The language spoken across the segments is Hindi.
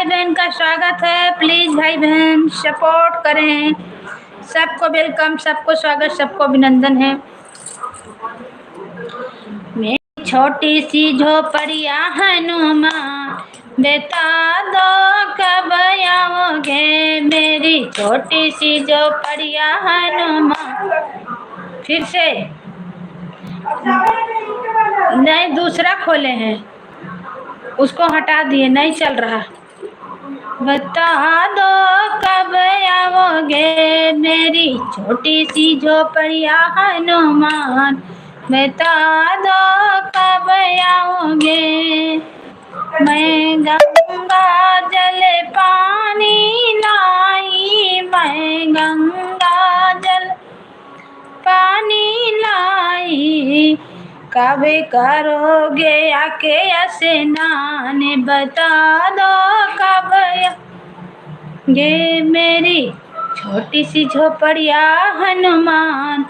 भाई बहन का स्वागत है। प्लीज भाई बहन सपोर्ट करें। सबको वेलकम, सबको स्वागत, सबको अभिनंदन है। मेरी छोटी सी झोपड़िया हनुमान, बता दो कब आओगे। मेरी छोटी सी झोपड़िया हनुमान। फिर से नहीं, दूसरा खोले हैं, उसको हटा दिए, नहीं चल रहा। बता दो कब आओगे, मेरी छोटी सी झोपड़िया हनुमान। बता दो कब आओगे। मैं गंगा जल पानी लाई, मैं गंगा जल पानी लाई। कब करोगे आके स्नान, बता दो कब ये मेरी छोटी सी झोपड़िया हनुमान।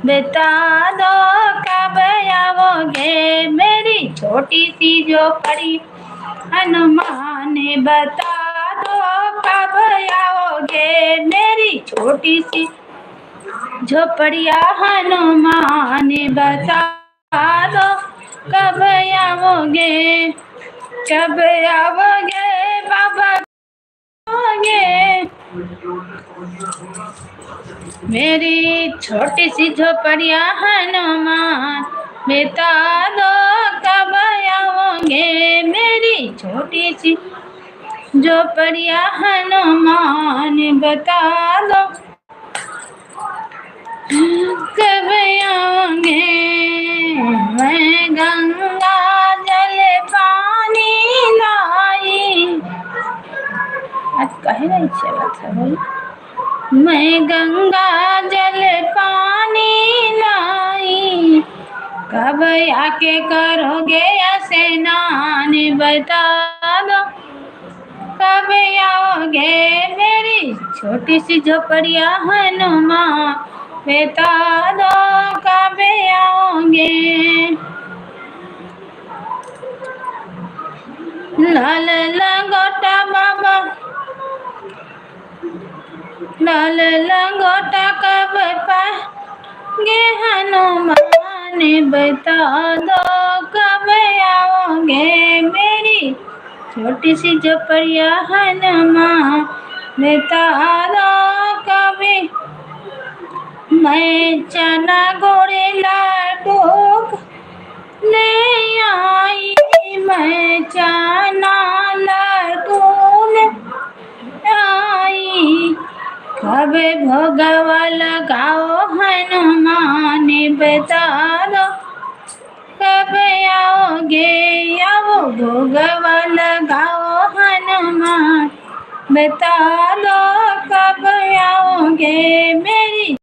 बता दो कब आओगे, मेरी छोटी सी झोपड़ी हनुमान। बता दो कब आओगे, मेरी छोटी सी झोपड़िया हनुमान। बता दो कब आओगे, कब आओगे बाबा आओगे। मेरी छोटी सी झोपड़िया हनुमान, बता दो कब आओगे। मेरी छोटी सी झोपड़िया हनुमान, बता दो कब आओगे। मैं गंगा जल पानी लाई, आज कहे नहीं चला था भाई। मैं गंगा जल पानी लाई, कब आके करोगे स्नान। बता दो कब आओगे, मेरी छोटी सी झोपड़िया हनुमान। बता दो कब आओगे। लाल लंगोटा बाबा, लाल लंगोटा कब पाएंगे हनुमान। बता दो कब आओगे, मेरी छोटी सी झोपड़िया हनुमान। बता दो कब। मैं चना गोरे लाडू ले आई, मैं चना लाडू ले आई। कब भोगवा लगाओ हनुमान। बता दो कब आओगे, आओ भोगवा लगाओ हनुमान। बता दो कब आओगे, मेरी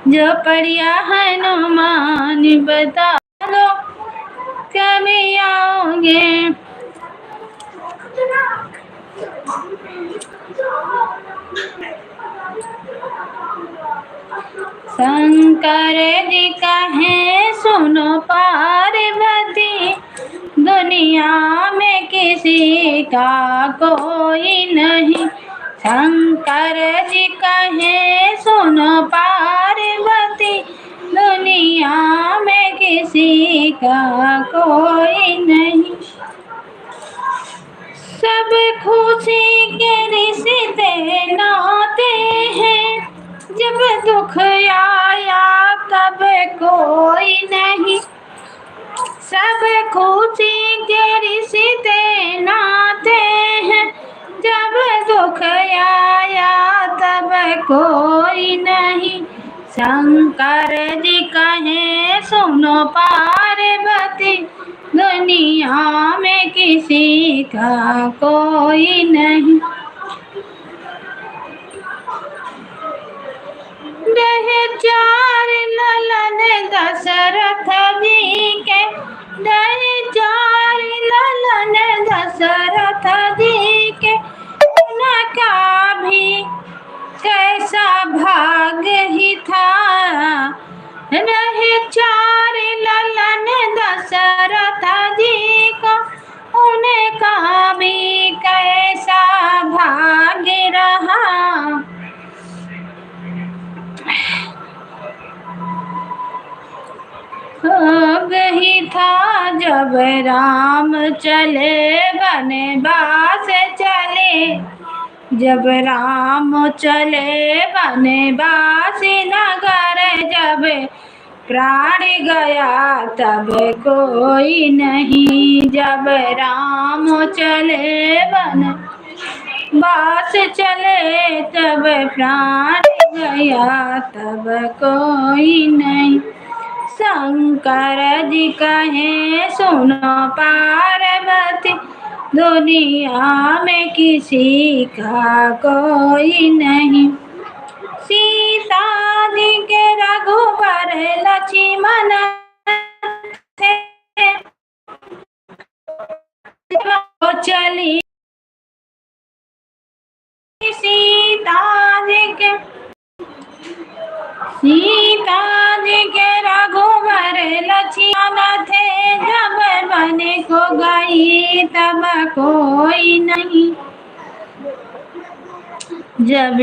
झोपड़िया हनुमान। बता दो कब आओगे। शंकर जी कहे सुनो पार्वती, दुनिया में किसी का कोई नहीं। शंकर जी कहे सुनो पार्वती, दुनिया में किसी का कोई नहीं। सब खुशी के रिश्ते नाते हैं, जब दुख आया तब कोई नहीं। सब खुशी के रिश्ते नाते हैं, जब दुख आया तब कोई नहीं। शंकर जी कहे सुनो पार्वती, दुनिया में किसी का कोई नहीं। रहे चार ललन दशरथ जी के, रहे चार ललन दशरथ जी के। उनका भी कैसा भाग ही था, रहे चार ललन दशरथ जी को। उनका भी जब राम चले वनवास चले, जब राम चले वनवास नगर, जब प्राण गया तब कोई नहीं, जब राम चले वनवास चले, तब प्राण गया तब कोई नहीं। शंकर जी कहे सुनो पार्वती, दुनिया में किसी का कोई नहीं। सीता जी के रघुवर लक्ष्मण थे, वो चली सीता जी के रघुवर लक्ष्मण थे, जब बने को गई तब कोई नहीं। जब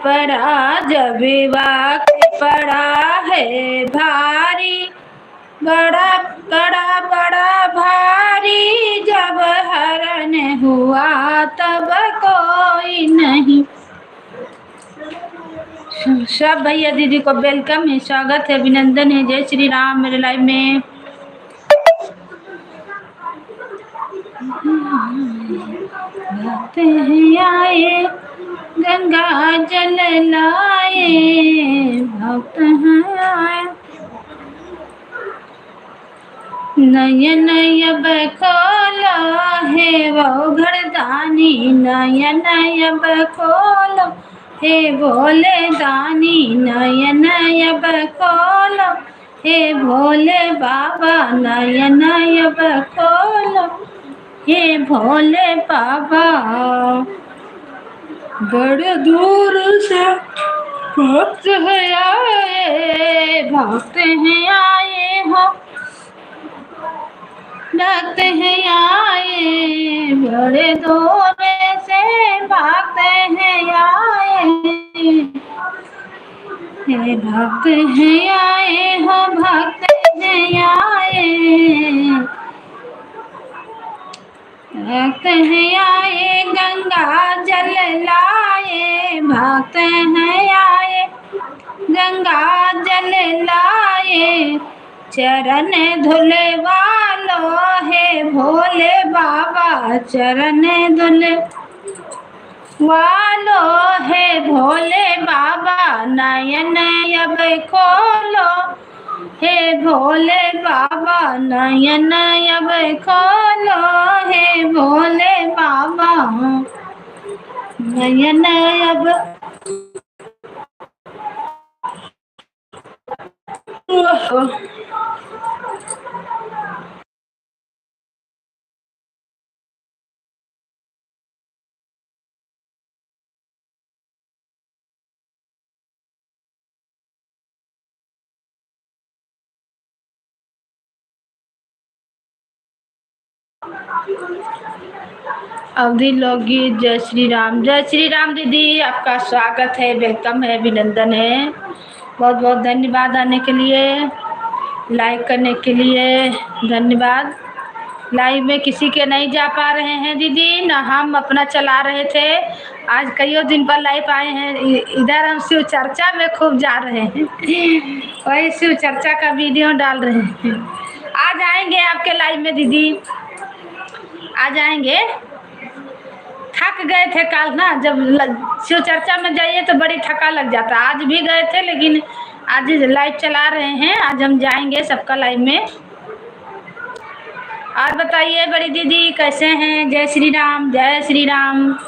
पड़ा जब वाक पड़ा है भारी, बड़ा बड़ा बड़ा भारी, जब हरण हुआ तब कोई नहीं। सब भैया दीदी को वेलकम है, स्वागत है, अभिनंदन है। जय श्री राम मेरे लाइव में। भक्त हैं आए गंगा जल लाए, भक्त हैं आए नयन अब खोलो है वो घरदानी, नयन अब खोलो हे भोले दानी, नयन अब खोलो हे भोले बाबा, नयन अब खोलो हे भोले बाबा। बड़े दूर से भक्त है आए, भक्त हैं आए हो, भक्त हैं आए, बड़े दूर से भक्त हैं आए, हे भक्त हैं आए हो, भक्त हैं आए, भक्त हैं आए गंगा जल लाए, भक्त हैं आए गंगा जल लाए, चरण धुले वालो है भोले बाबा, चरण धुले वालो है भोले बाबा, नयन अब खोलो हे भोले बाबा, नयन अब खोलो हे भोले बाबा, नयन अब अवधि लोगी। जय श्री राम, जय श्री राम दीदी, आपका स्वागत है, वेलकम है, अभिनंदन है। बहुत बहुत धन्यवाद आने के लिए, लाइक करने के लिए धन्यवाद। लाइव में किसी के नहीं जा पा रहे हैं दीदी, ना हम अपना चला रहे थे। आज कईयों दिन पर लाइव आए हैं। इधर हम शिव चर्चा में खूब जा रहे हैं, वही शिव चर्चा का वीडियो डाल रहे हैं। आ जाएंगे आपके लाइव में दीदी, आ जाएंगे। थक गए थे कल ना, जब शिव चर्चा में जाइए तो बड़ी थका लग जाता। आज भी गए थे, लेकिन आज लाइव चला रहे हैं, आज हम जाएंगे सबका लाइव में। और बताइए बड़ी दीदी कैसे हैं? जय श्री राम, जय श्री राम।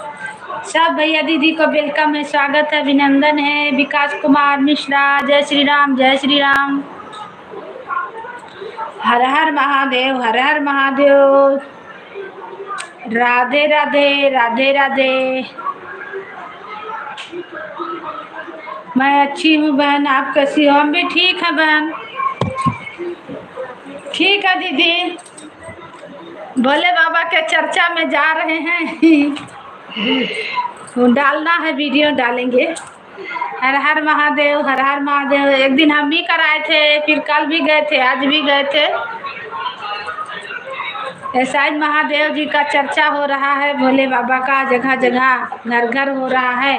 सब भैया दीदी को वेलकम है, स्वागत है, अभिनंदन है। विकास कुमार मिश्रा, जय श्री राम, जय श्री राम। हर हर महादेव, हर हर महादेव। राधे राधे, राधे राधे। मैं अच्छी हूँ बहन, आप कैसी हो? हम भी ठीक है बहन, ठीक है दीदी। भोले बाबा के चर्चा में जा रहे हैं, डालना है, वीडियो डालेंगे। हर हर महादेव, हर हर महादेव। एक दिन हम भी कराए थे, फिर कल भी गए थे, आज भी गए थे। ऐसा ही महादेव जी का चर्चा हो रहा है, भोले बाबा का जगह जगह घर घर हो रहा है।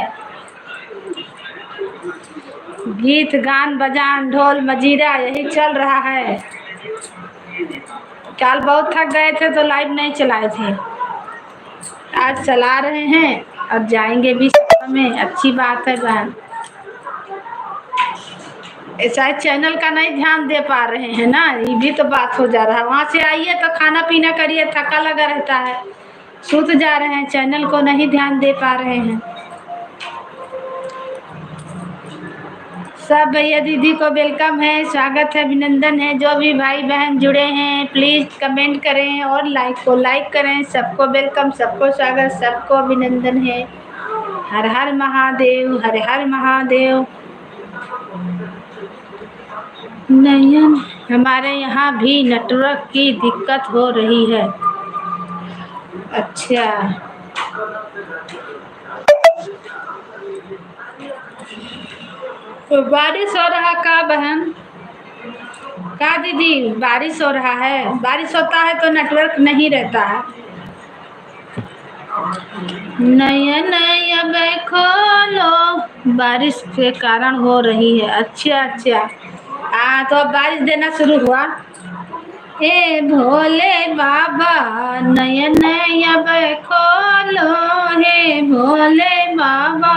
गीत गान बजान ढोल मजीरा यही चल रहा है। कल बहुत थक गए थे तो लाइव नहीं चलाए थे, आज चला रहे हैं और जाएंगे भी में। अच्छी बात है बहन। ऐसा चैनल का नहीं ध्यान दे पा रहे हैं ना, ये भी तो बात हो जा रहा है। वहाँ से आइए तो खाना पीना करिए, थका लगा रहता है, सूत जा रहे हैं, चैनल को नहीं ध्यान दे पा रहे हैं। सब भैया दीदी को वेलकम है, स्वागत है, अभिनंदन है। जो भी भाई बहन जुड़े हैं प्लीज कमेंट करें और लाइक करें। सबको वेलकम, सबको स्वागत, सबको अभिनंदन है। हर हर महादेव, हर हर महादेव। नयन, हमारे यहाँ भी नेटवर्क की दिक्कत हो रही है। अच्छा, तो बारिश हो रहा का बहन? का दीदी बारिश हो रहा है? बारिश होता है तो नेटवर्क नहीं रहता है। नयन अब खोलो, बारिश के कारण हो रही है। अच्छा अच्छा, हाँ तो अब बारिश देना शुरू हुआ। ए भोले बाबा नयन अब खोलो, हे भोले बाबा।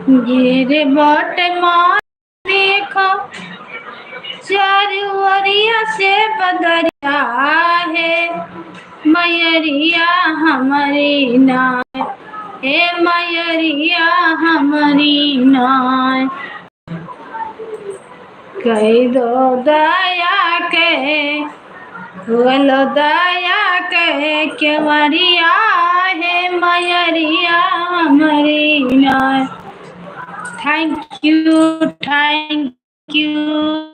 गिर बाट मार देखो, चारू ओरिया से बदरिया है, मयरिया हमारी नाय, हे मयरिया हमारी नाय। कह दो दया के, बोलो दया के, केवरिया है मयरिया हमारी नाय। Thank you, thank you.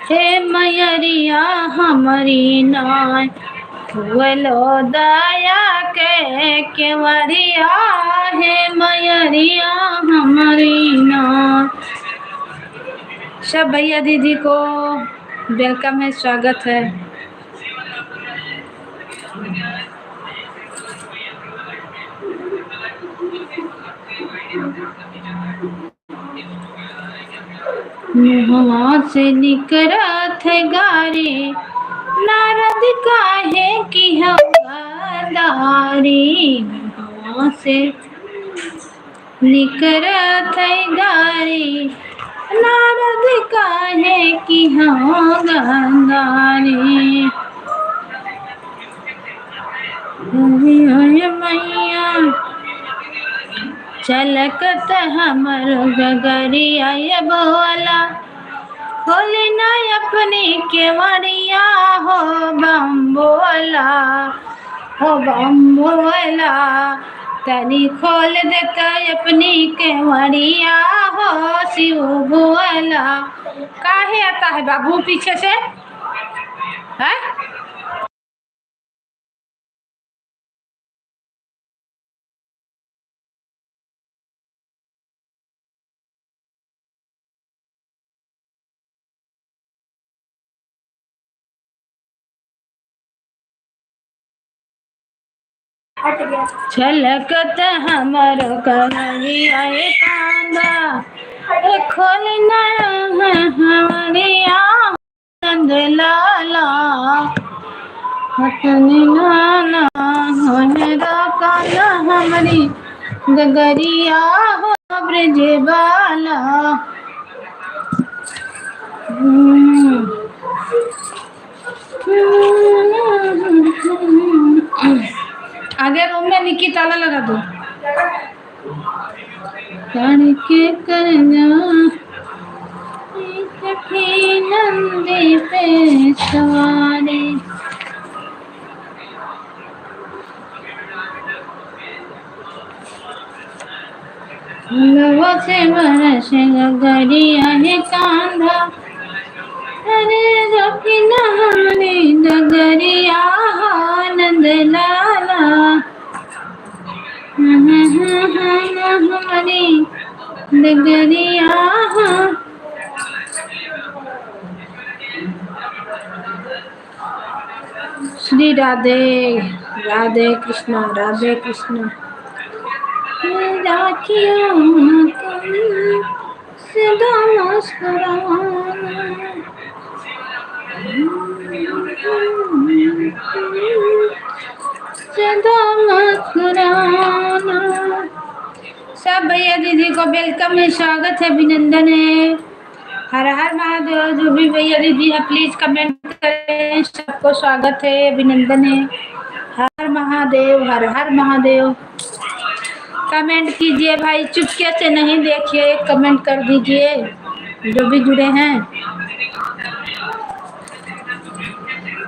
हे मयरिया हमारी नाय, बोलो दया के, केवरिया है मयरिया हमारी नाय। सब भैया दीदी को वेलकम है, स्वागत है। मुहवा से निकरत है गारी, नारद काहे की हवादारी। मुहवा से निकरत है गारी, नारद काहे की हवादारी। मैया चलकत हमर गगरिया, ये बोला खोले ना अपनी केवड़िया, हो बम बोला, हो बम बोला। तनी खोल देता अपनी केवड़िया, हो शिव बोला। काहे आता है बाबू पीछे से है? छलकत हमर करिया कांदा, खोलना हमारिया नंद लाला। हटनी नाना होने दा काना हमारी गगरिया, हो ब्रज बाला। आगे रूम में निकी ताला लगा दो। के करना उठी नंदी पे सवारी। फूलों से बरस गगरिया है कांधा, अरे रोकी न हमने डगरिया आनंद लाला। हमारी डगरिया। श्री राधे राधे कृष्णा राधे कृष्णा। राखियों सदा मुस्कुराना, सदा मुस्कुराना। सब भैया दीदी को वेलकम है, स्वागत है, अभिनंदन है। हर हर महादेव। जो भी भैया दीदी है प्लीज कमेंट करें। सबको स्वागत है, अभिनंदन है। हर महादेव, हर हर महादेव। कमेंट कीजिए भाई, चुपके से नहीं देखिए, एक कमेंट कर दीजिए जो भी जुड़े हैं।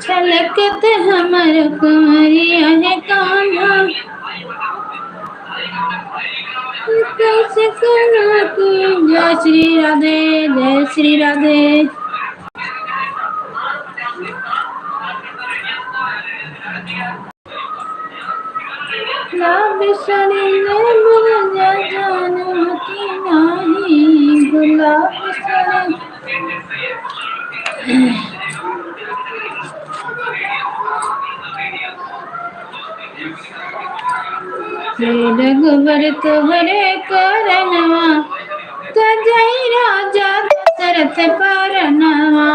छलकते हमर कुंवरिया है कान्हा, कैसे करना तू। जय श्री राधे, जय श्री राधे। रघुबर तोहरे करनवा, तजई राजा दशरथ परनवा।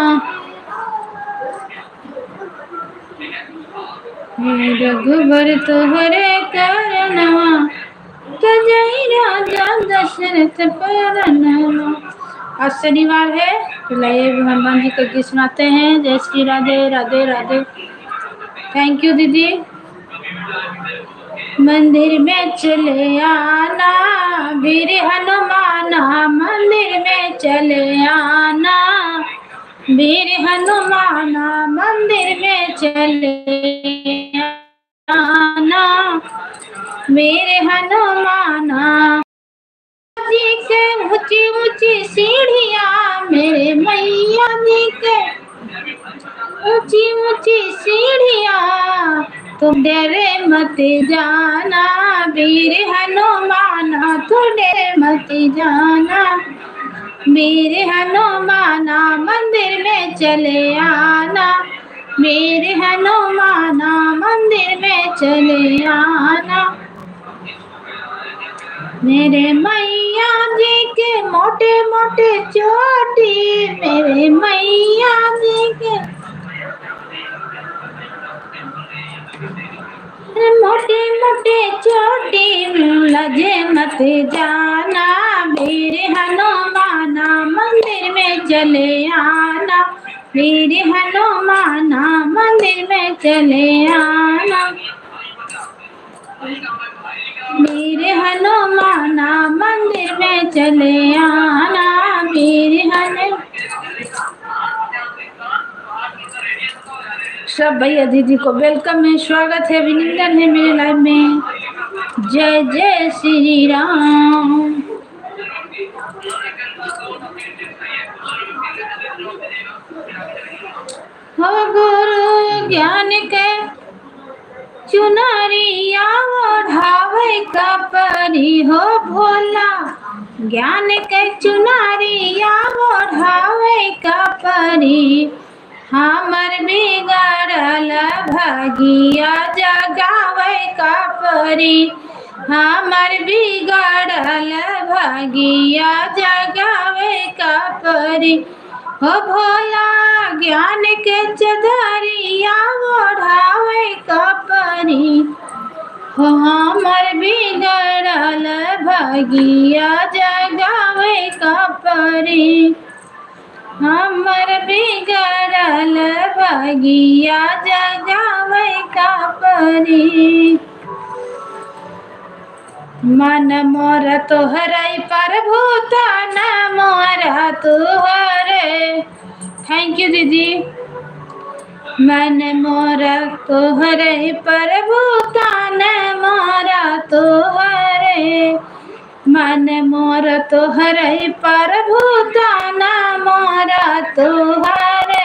रघुबर तोहरे करनवा, तजई राजा दशरथ परनवा। आज शनिवार है तो लाइए हनुमान जी का गीत सुनाते हैं। जय श्री राधे, राधे राधे। थैंक यू दीदी। मंदिर में चले आना वीर हनुमाना, मंदिर में चले आना वीर हनुमाना, मंदिर में चले आना वीर हनुमाना। जी के ऊंची ऊंची सीढ़ियाँ, मेरे मैया जी के ऊंची ऊंची सीढ़ियाँ, तुम डरे मत जाना वीर हनुमाना, तुम डरे मत जाना वीर हनुमाना, मंदिर में चले आना वीर हनुमाना, मंदिर में चले आना। मेरे मैया जी के मोटे मोटे चोटी, मेरे मैया जी के मोटे मोटे चोटी, लजे मत जाना वीर हनुमाना, मंदिर में चले आना वीर हनुमाना, मंदिर में चले आना वीर हनुमाना, मंदिर में चले आना वीर हनुमाना। सब भैया दीदी को वेलकम है, स्वागत है, अभिनंदन है मेरे लाइव में। जय जय श्री राम। हो गुरु ज्ञान के चुनरिया ओढ़ावे का परी, हो भोला ज्ञान के चुनरिया ओढ़ावे का परी। हमर बिगड़ल भगिया जगावे का परी, हमर बिगड़ल भगिया जगावे का परी। हो भोला ज्ञान के चदरिया ओढ़ावे का परी, हो हमर बिगड़ल भगिया जगावे का परी, हमर बिगड़ल भगिया जगावे का परी। मन मोर तोहरे प्रभु तन मोर तोहरे। थैंक यू दीदी। मन मोर तोहरे प्रभु तन मोर तोहरे। मन मोर तोहरे प्रभु तन मोर तोहरे।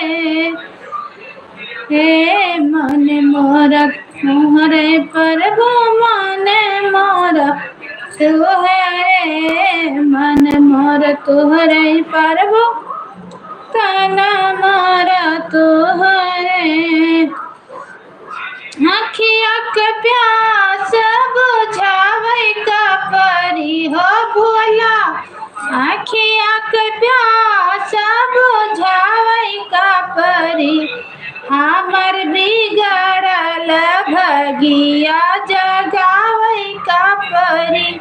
हे मन मोर तोहरे प्रभु मन मोर तोहरे। मन मोर तोहरे प्रभु तन मोर तोहरे। आँखिया के प्यास बुझावे का परी हो भोला। आँखिया के प्यास बुझावे का परी। हमर बिगड़ल भगिया जगावे का परी।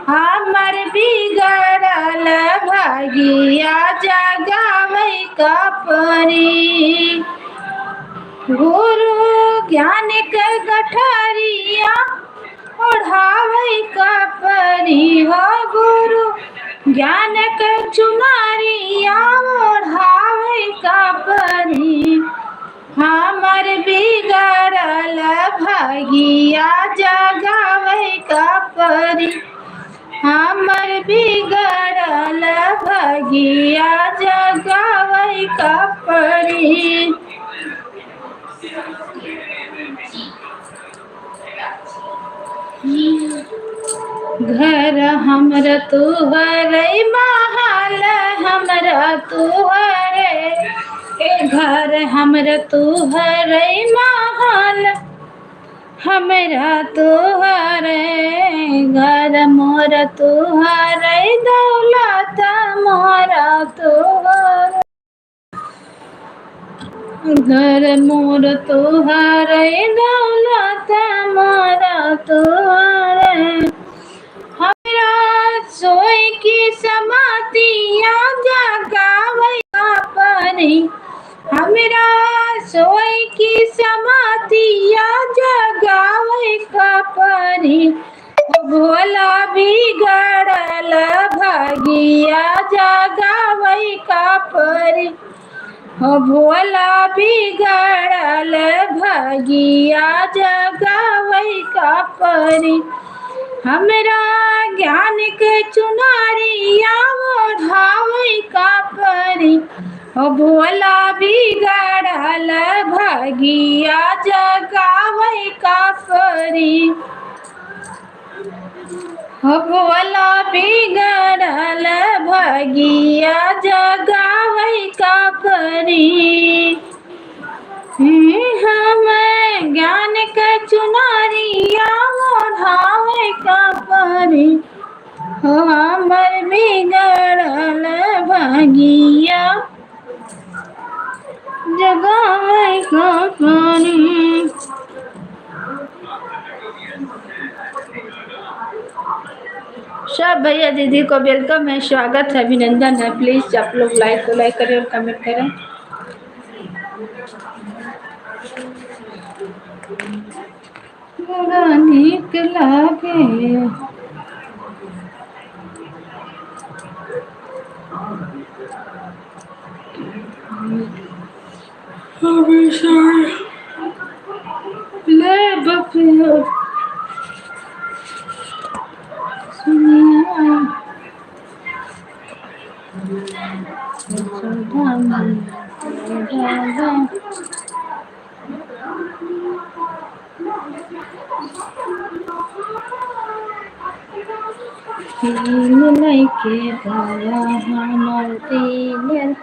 हमर बिगड़ल भगिया जगावे का परी। गुरु ज्ञान के गठरिया ओढ़ावे का परी हो। गुरु ज्ञान के चुनरिया ओढ़ावे का परी। हमर बिगड़ल भगिया जगावे का परी। हमर बिगड़ल भगिया जगावे का परी। घर हमरा तुहरे महल हमरा तुहरे। घर हमरा तुहरे महल हमरा तुहरे। घर मोर तुहरे दौलत मोरा तुहरे। घर मोर तुहरे दौलत मोरा तुहरे। हमरा सोई की समातिया जगावे का परी। हमरा सोई की समातिया जगावे का परी। भोला बिगड़ल भगिया जगावे का परी। भोला बिगड़ल भगिया जगावे का परी। हमरा ज्ञान के चुनरिया ओढ़ावे का परी। भोला बिगड़ल भगिया जगावे का परी। भोला बिगड़ल भगिया जगावे का परी। हम ज्ञान के चुनरिया ओढ़ावे का परी। हमर बिगड़ल भगिया जगावे का परी। सब भैया दीदी को वेलकम है, स्वागत है, अभिनंदन है। प्लीज आप लोग लाइक करें और कमेंट करें। बड़ा नीक लागे ले बपियो सुनिया लइके दया हमर दिल।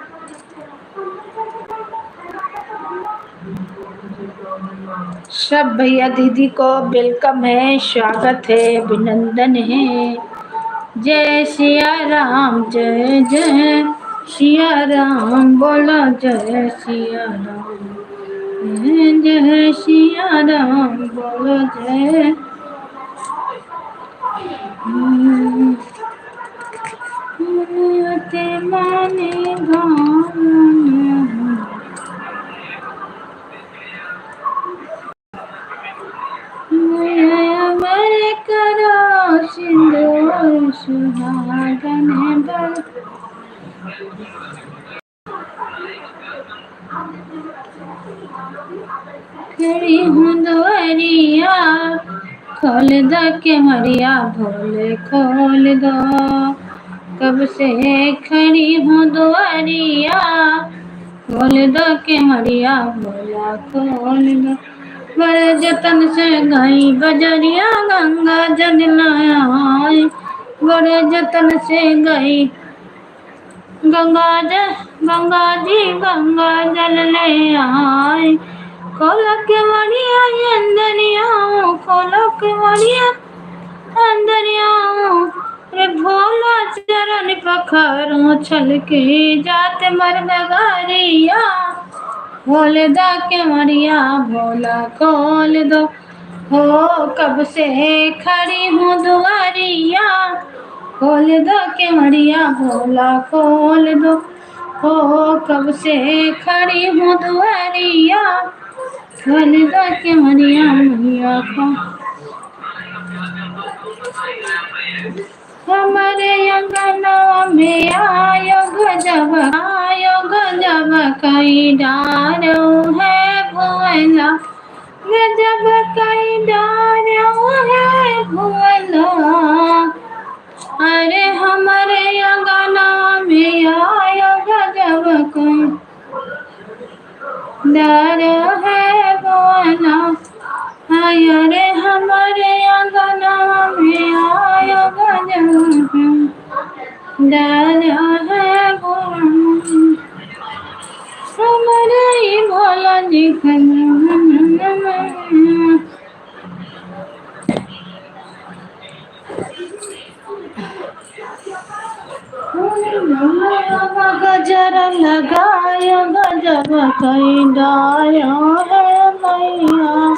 सब भैया दीदी को वेलकम है, स्वागत है, अभिनंदन है। जय सिया राम जय जय सिया राम बोलो जय सिया राम। जय सिया राम बोलो जय। माने अमर करो खड़ी हूँ दुआरिया, खोल दो के मरिया भोले खोल दो। कब से खड़ी हूँ दुआरिया, खोल दो के मरिया भोला खोल दो। बड़े जतन से गई बजरिया, गंगा जल आई। बड़े जतन से गई गंगा जी गंगा जल ले आई। खोलो के मरिया अंदरिया, खोलो के मरिया अंदरिया। रे भोला चरण पखारो, छल के जात मर गगारिया। खोल दा के मरिया भोला खोल दो। हो कब से खड़ी हूँ दुआरिया, खोल दो के मरिया भोला खोल दो। हो कब से खड़ी हूँ दुआरिया, खोल दो के मरिया मैया को। हमारे अंगना में आयो गजब कई डारो है भुवना। गजब कई डारो है भुवना। अरे हमारे अंगना में आयो गजब कई डारो है भुवना। अरे हमारे अंगना में आयो गजब डारो है भुवना। हमारे ही भोला जी गजरा लगायो गजब कई डायो है मैया।